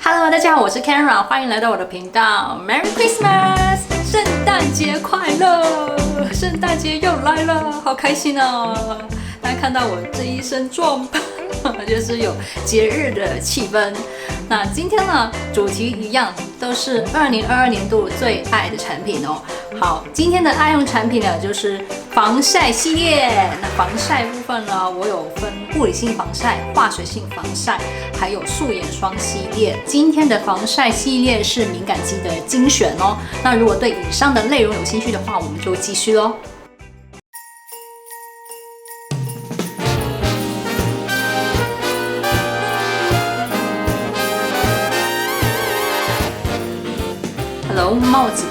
Hello， 大家好，我是 Kara， 欢迎来到我的频道。Merry Christmas， 圣诞节快乐！圣诞节又来了，好开心哦！大家看到我这一身装扮，就是有节日的气氛。那今天呢，主题一样，都是2022年度最爱的产品哦。好，今天的爱用产品呢，就是防晒系列。那防晒部分呢，我有分物理性防晒、化学性防晒，还有素颜霜系列。今天的防晒系列是敏感肌的精选哦。那如果对以上的内容有兴趣的话，我们就继续喽。Hello， 帽子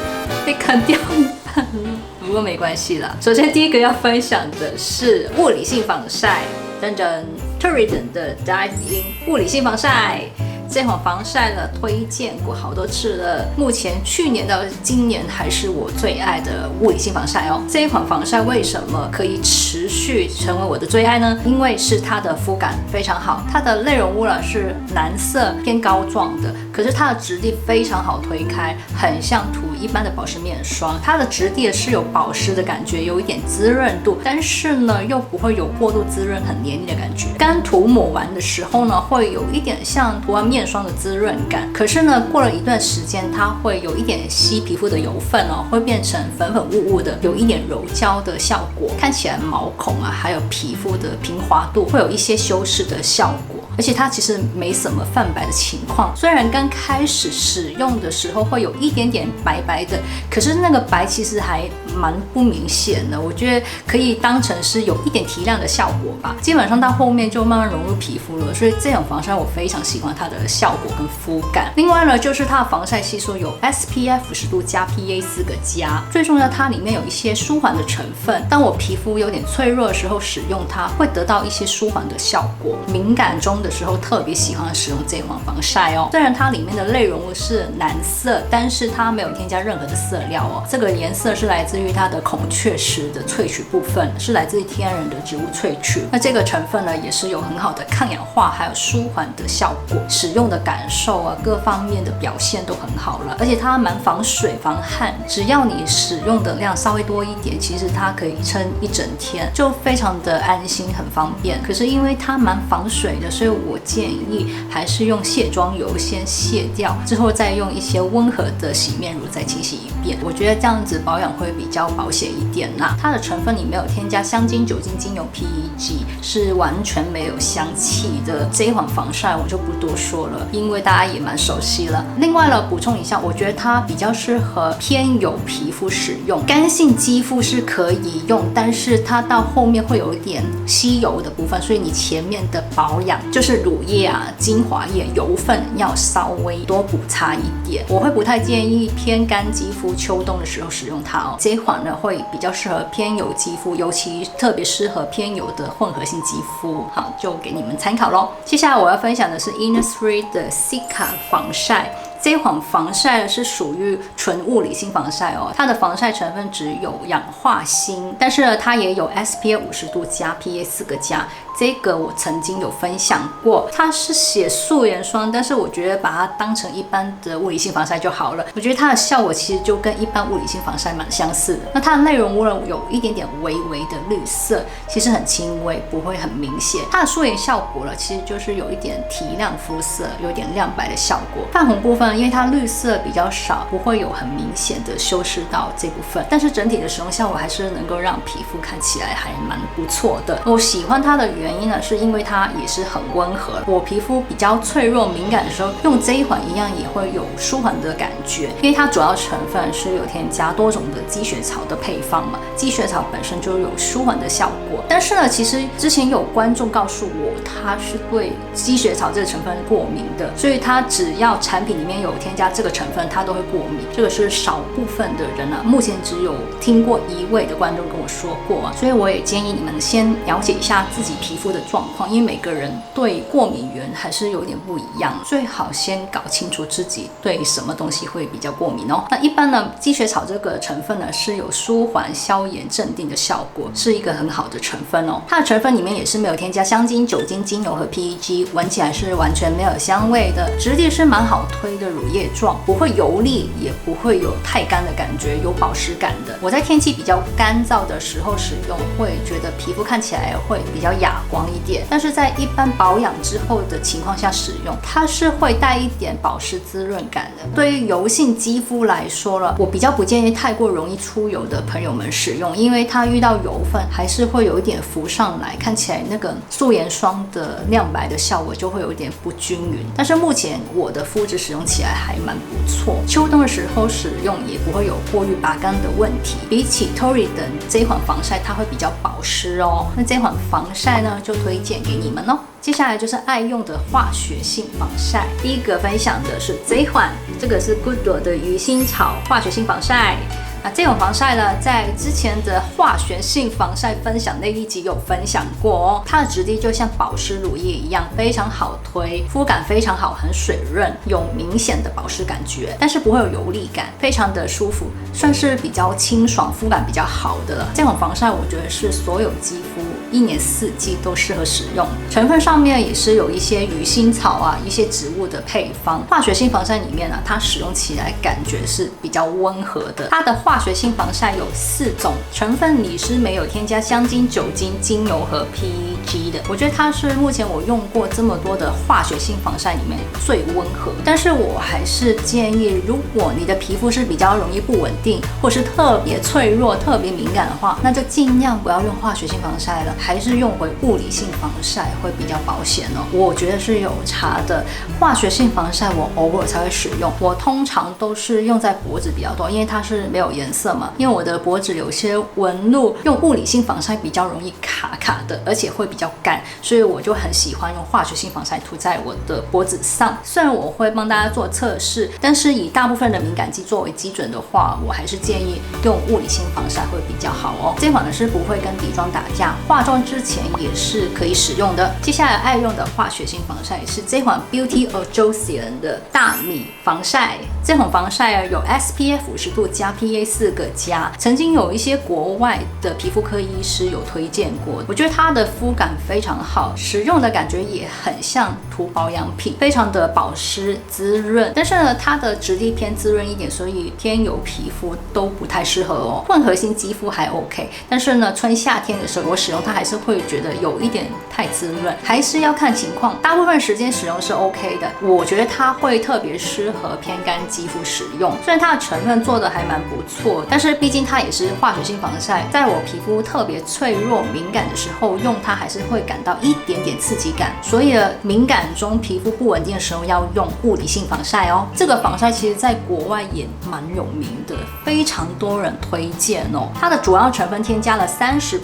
被砍掉一半了，不过没关系啦。首先第一个要分享的是物理性防晒，Torridon 的 Dive In 物理性防晒。这款防晒呢，推荐过好多次了。目前去年到今年还是我最爱的物理性防晒哦。这一款防晒为什么可以持续成为我的最爱呢？因为是它的肤感非常好，它的内容物呢是蓝色偏膏状的，可是它的质地非常好推开，很像涂一般的保湿面霜。它的质地是有保湿的感觉，有一点滋润度，但是呢又不会有过度滋润、很黏腻的感觉。刚涂抹完的时候呢，会有一点像涂完面霜的滋润感，可是呢，过了一段时间，它会有一点吸皮肤的油分哦，会变成粉粉雾雾的，有一点柔焦的效果，看起来毛孔啊，还有皮肤的平滑度会有一些修饰的效果。而且它其实没什么泛白的情况，虽然刚开始使用的时候会有一点点白白的，可是那个白其实还蛮不明显的，我觉得可以当成是有一点提亮的效果吧。基本上到后面就慢慢融入皮肤了，所以这种防晒我非常喜欢它的效果跟肤感。另外呢，就是它的防晒系数有 SPF 50度加 PA 4个加，最重要它里面有一些舒缓的成分，当我皮肤有点脆弱的时候使用它，会得到一些舒缓的效果。敏感中的时候特别喜欢使用这款防晒哦。虽然它里面的内容物是蓝色，但是它没有添加任何的色料哦。这个颜色是来自于它的孔雀石的萃取部分，是来自于天然的植物萃取。那这个成分呢，也是有很好的抗氧化还有舒缓的效果，使用的感受啊，各方面的表现都很好了。而且它蛮防水防汗，只要你使用的量稍微多一点，其实它可以撑一整天，就非常的安心很方便。可是因为它蛮防水的，所以我建议还是用卸妆油先卸掉，之后再用一些温和的洗面乳再清洗一遍。我觉得这样子保养会比较保险一点啦。它的成分里没有添加香精、酒精、精油、PEG， 是完全没有香气的。这一款防晒我就不多说了，因为大家也蛮熟悉了。另外呢，补充一下，我觉得它比较适合偏油皮肤使用，干性肌肤是可以用，但是它到后面会有一点吸油的部分，所以你前面的保养就是乳液啊、精华液、油分要稍微多补擦一点。我会不太建议偏干肌肤秋冬的时候使用它哦。这一款呢会比较适合偏油肌肤，尤其特别适合偏油的混合性肌肤。好，就给你们参考咯。接下来我要分享的是 Innisfree 的 Cica 防晒。这一款防晒是属于纯物理性防晒哦，它的防晒成分只有氧化锌，但是呢，它也有 SPF 50度加 PA 4个加。这个我曾经有分享过，它是写素颜霜，但是我觉得把它当成一般的物理性防晒就好了。我觉得它的效果其实就跟一般物理性防晒蛮相似的。那它的内容物呢，有一点点微微的绿色，其实很轻微，不会很明显。它的素颜效果呢，其实就是有一点提亮肤色，有点亮白的效果。泛红部分，因为它绿色比较少，不会有很明显的修饰到这部分，但是整体的使用效果还是能够让皮肤看起来还蛮不错的。我喜欢它的原因呢，是因为它也是很温和。我皮肤比较脆弱敏感的时候，用这一款一样也会有舒缓的感觉，因为它主要成分是有添加多种的积雪草的配方嘛，积雪草本身就有舒缓的效果。但是呢，其实之前有观众告诉我，他是对积雪草这个成分过敏的，所以他只要产品里面面有添加这个成分，他都会过敏。这个是少部分的人啊，目前只有听过1位的观众跟我说过啊，所以我也建议你们先了解一下自己皮肤的状况，因为每个人对过敏源还是有点不一样，最好先搞清楚自己对什么东西会比较过敏哦。那一般呢，积雪草这个成分呢是有舒缓、消炎、镇定的效果，是一个很好的成分哦。它的成分里面也是没有添加香精、酒精、精油和 PEG， 闻起来是完全没有香味的，质地是蛮好推的乳液状，不会油腻，也不会有太干的感觉，有保湿感的。我在天气比较干燥的时候使用，会觉得皮肤看起来会比较哑光一点，但是在一般保养之后的情况下使用，它是会带一点保湿滋润感的。对于油性肌肤来说了，我比较不建议太过容易出油的朋友们使用，因为它遇到油分还是会有一点浮上来，看起来那个素颜霜的亮白的效果就会有一点不均匀。但是目前我的肤质使用起来还蛮不错，秋冬的时候使用也不会有过滤拔干的问题。比起 Torrid 这一款防晒，它会比较保湿哦。那这款防晒呢，就推荐给你们哦。接下来就是爱用的化学性防晒，第一个分享的是这一款，这个是 Good 的鱼腥草化学性防晒。那这种防晒呢，在之前的化学性防晒分享那一集有分享过哦。它的质地就像保湿乳液一样，非常好推，肤感非常好，很水润，有明显的保湿感觉，但是不会有油腻感，非常的舒服，算是比较清爽，肤感比较好的了。这种防晒我觉得是所有肌肤1年4季都适合使用。成分上面也是有一些鱼腥草啊，一些植物的配方。化学性防晒里面呢，它使用起来感觉是比较温和的。它的化学性防晒有4种成分，里是没有添加香精、酒精、精油和 PEG 的。我觉得它是目前我用过这么多的化学性防晒里面最温和。但是我还是建议，如果你的皮肤是比较容易不稳定，或是特别脆弱、特别敏感的话，那就尽量不要用化学性防晒了，还是用回物理性防晒会比较保险哦。我觉得是有差的。化学性防晒我偶尔才会使用，我通常都是用在脖子比较多，因为它是没有颜色嘛。因为我的脖子有些纹路，用物理性防晒比较容易卡卡的，而且会比较干，所以我就很喜欢用化学性防晒涂在我的脖子上。虽然我会帮大家做测试，但是以大部分的敏感肌作为基准的话，我还是建议用物理性防晒会比较好哦。这款呢是不会跟底妆打架，化妆之前也是可以使用的。接下来爱用的化学性防晒是这款 Beauty Ojossian 的大米防晒。这款防晒有 SPF 50度加 PA 4个加，曾经有一些国外的皮肤科医师有推荐过，我觉得它的肤感非常好，使用的感觉也很像涂保养品，非常的保湿滋润。但是呢，它的质地偏滋润一点，所以偏油皮肤都不太适合哦。混合性肌肤还 OK， 但是呢，春夏天的时候我使用它还是会觉得有一点太滋润，还是要看情况。大部分时间使用是 OK 的，我觉得它会特别适合偏干肌肤使用。虽然它的成分做的还蛮不错，但是毕竟它也是化学性防晒，在我皮肤特别脆弱敏感的时候用它还是会感到一点点刺激感，所以敏感中皮肤不稳定的时候要用物理性防晒哦。这个防晒其实在国外也蛮有名的，非常多人推荐哦。它的主要成分添加了30%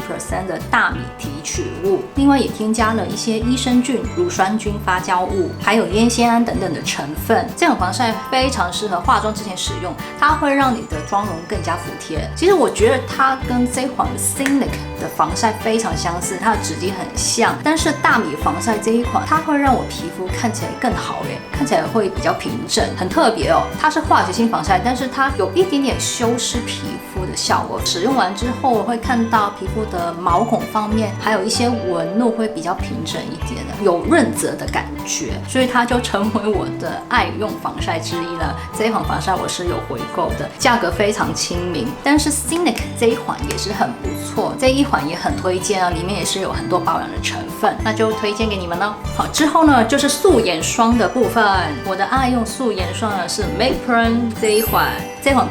的大米提取物，另外也添加了一些益生菌、乳酸菌发酵物，还有烟酰胺等等的成分。这种防晒非常适合化妆之前使用，它会让你的妆容更加服帖。其实我觉得它跟这款 Cynic 的防晒非常相似，它的质地很像，但是大米防晒这一款，它会让我皮肤看起来更好耶，看起来会比较平整，很特别哦。它是化学性防晒，但是它有一点点修饰皮肤的效果。使用完之后会看到皮肤的毛孔方面，还有一些纹路会比较平整一点的，有润泽的感觉，所以它就成为我的爱用防晒之一了。这一款防晒我是有回购的，价格非常亲民，但是 Cynic 这一款也是很不错，这一款也很推荐啊，里面也是有很多保养的成分，那就推荐给你们了。好，之后呢就是素颜霜的部分，我的爱用素颜霜呢是 Make Prime 这一款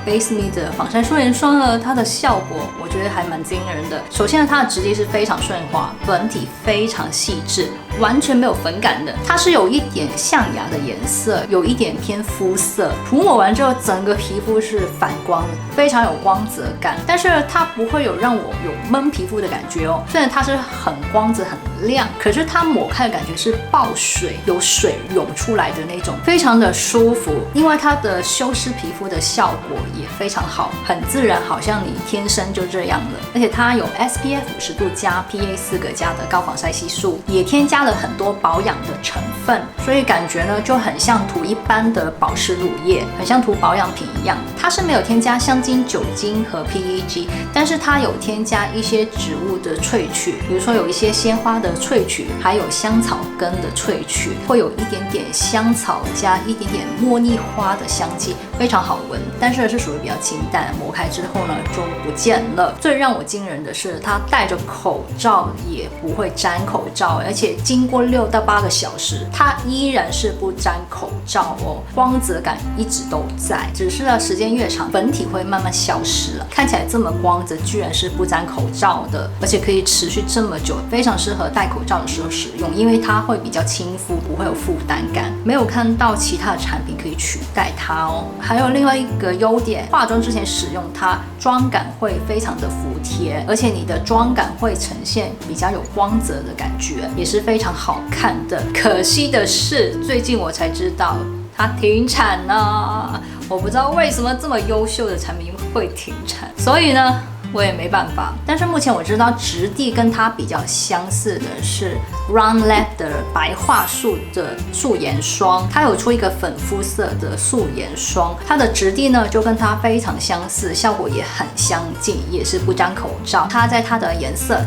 Base Me 的防晒素颜霜呢，它的效果我觉得还蛮惊人的。首先呢，它的质地是非常顺滑，本体非常细致，完全没有粉感的，它是有一点象牙的颜色，有一点偏肤色，涂抹完之后整个皮肤是反光的，非常有光泽感，但是它不会有让我有闷皮肤的感觉哦。虽然它是很光泽很亮亮，可是它抹开的感觉是爆水，有水涌出来的那种，非常的舒服。另外它的修饰皮肤的效果也非常好，很自然，好像你天生就这样了。而且它有 SPF 50度加 PA4+的高防晒系数，也添加了很多保养的成分，所以感觉呢就很像涂一般的保湿乳液，很像涂保养品一样。它是没有添加香精、酒精和 PEG， 但是它有添加一些植物的萃取，比如说有一些鲜花的萃取，还有香草根的萃取，会有一点点香草加一点点茉莉花的香气，非常好闻。但是属于比较清淡，抹开之后呢就不见了。最让我惊人的是，它戴着口罩也不会沾口罩，而且经过6到8个小时，它依然是不沾口罩哦，光泽感一直都在，只是呢时间越长，本体会慢慢消失了。看起来这么光泽，居然是不沾口罩的，而且可以持续这么久，非常适合戴口罩的时候使用，因为它会比较亲肤，不会有负担感。没有看到其他的产品可以取代它哦。还有另外一个优点，化妆之前使用它，妆感会非常的服帖，而且你的妆感会呈现比较有光泽的感觉，也是非常好看的。可惜的是，最近我才知道它停产了，我不知道为什么这么优秀的产品会停产，所以呢我也没办法。但是目前我知道质地跟它比较相似的是 Run Lab 的白桦树的素颜霜，它有出一个粉肤色的素颜霜，它的质地呢就跟它非常相似，效果也很相近，也是不沾口罩。它在它的颜色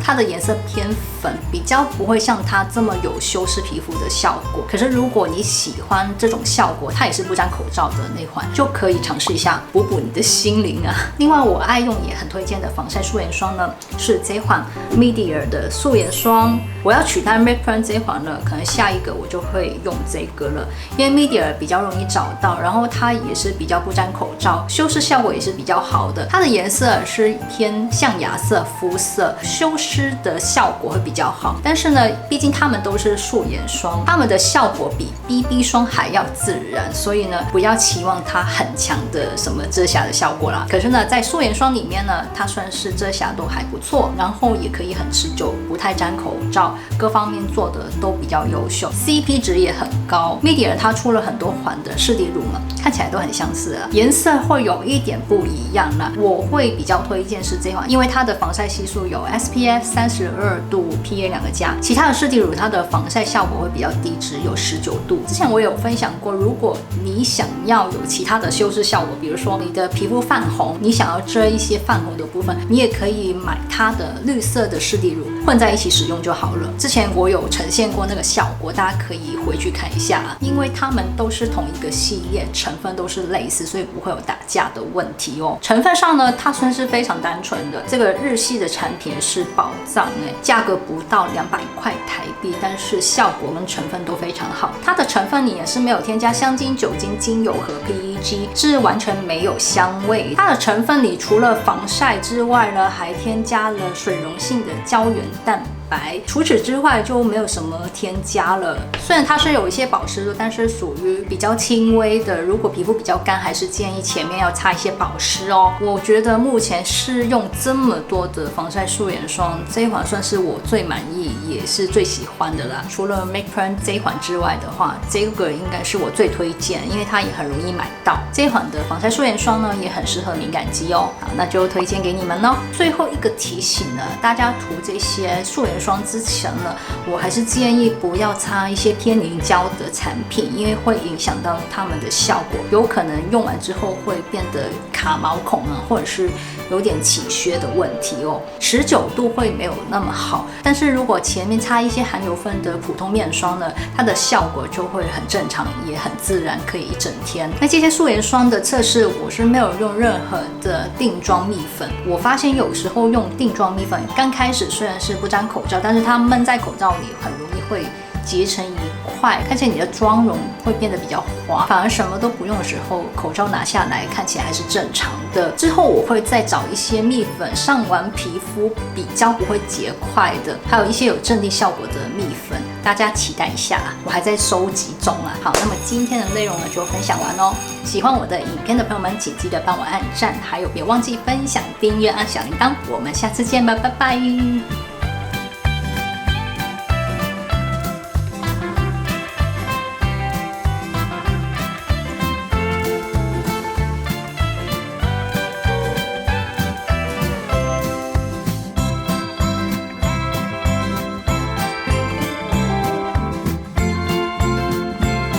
偏粉，比较不会像它这么有修饰皮肤的效果。可是如果你喜欢这种效果，它也是不沾口罩的那款，就可以尝试一下，补补你的心灵啊。另外我爱用也很推荐的防晒素颜霜呢，是这款 Media 的素颜霜。我要取代 Make Plan 这款呢，可能下一个我就会用这个了，因为 Media 比较容易找到，然后它也是比较不沾口罩，修饰效果也是比较好的。它的颜色是偏象牙色肤色，修饰的效果会比较好。但是呢，毕竟它们都是素颜霜，它们的效果比 BB 霜还要自然，所以呢，不要期望它很强的什么遮瑕的效果啦。可是呢，在素颜霜里面呢，它算是遮瑕都还不错，然后也可以很持久，不太沾口罩，各方面做的都比较优秀 ，CP 值也很高。Media 它出了很多款的湿底乳嘛，看起来都很相似啊，颜色会有一点不一样啦。我会比较推荐是这款，因为它的防晒系数有 SPF 32度 PA 2+，其他的湿底乳它的防晒效果会比较低，只有19度。之前我有分享过，如果你想要有其他的修饰效果，比如说你的皮肤泛红，你想要遮一些泛红的部分，你也可以买它的绿色的湿底乳混在一起使用就好了。之前我有呈现过那个效果，大家可以回去看一下，因为它们都是同一个系列，成分都是类似，所以不会有打架的问题哦。成分上呢，它算是非常单纯的，这个日系的产品是宝藏价格不到200块台币，但是效果跟成分都非常好。它的成分里也是没有添加香精、酒精、精油和 PEG， 是完全没有香味。它的成分里除了防晒之外呢，还添加了水溶性的胶原蛋白，除此之外就没有什么添加了。虽然它是有一些保湿度，但是属于比较轻微的，如果皮肤比较干，还是建议前面要擦一些保湿哦。我觉得目前试用这么多的防晒素颜霜，这一款算是我最满意也是最喜欢的啦。除了 Make Plan 这一款之外的话，这个应该是我最推荐，因为它也很容易买到。这一款的防晒素颜霜呢，也很适合敏感肌哦。好，那就推荐给你们咯。最后一个提醒呢，大家涂这些素颜霜之前呢，我还是建议不要擦一些偏凝胶的产品，因为会影响到它们的效果，有可能用完之后会变得卡毛孔啊，或者是有点起屑的问题哦。持久度会没有那么好，但是如果前面擦一些含油分的普通面霜呢，它的效果就会很正常，也很自然，可以一整天。那这些素颜霜的测试，我是没有用任何的定妆蜜粉。我发现有时候用定妆蜜粉，刚开始虽然是不沾口罩，但是它闷在口罩里，很容易会结成一块，看起来你的妆容会变得比较滑，反而什么都不用的时候，口罩拿下来看起来还是正常的。之后我会再找一些蜜粉，上完皮肤比较不会结块的，还有一些有镇定效果的蜜粉，大家期待一下啦，我还在收集中啊。好，那么今天的内容呢就分享完哦。喜欢我的影片的朋友们，请记得帮我按赞，还有别忘记分享、订阅、按小铃铛。我们下次见吧，拜拜。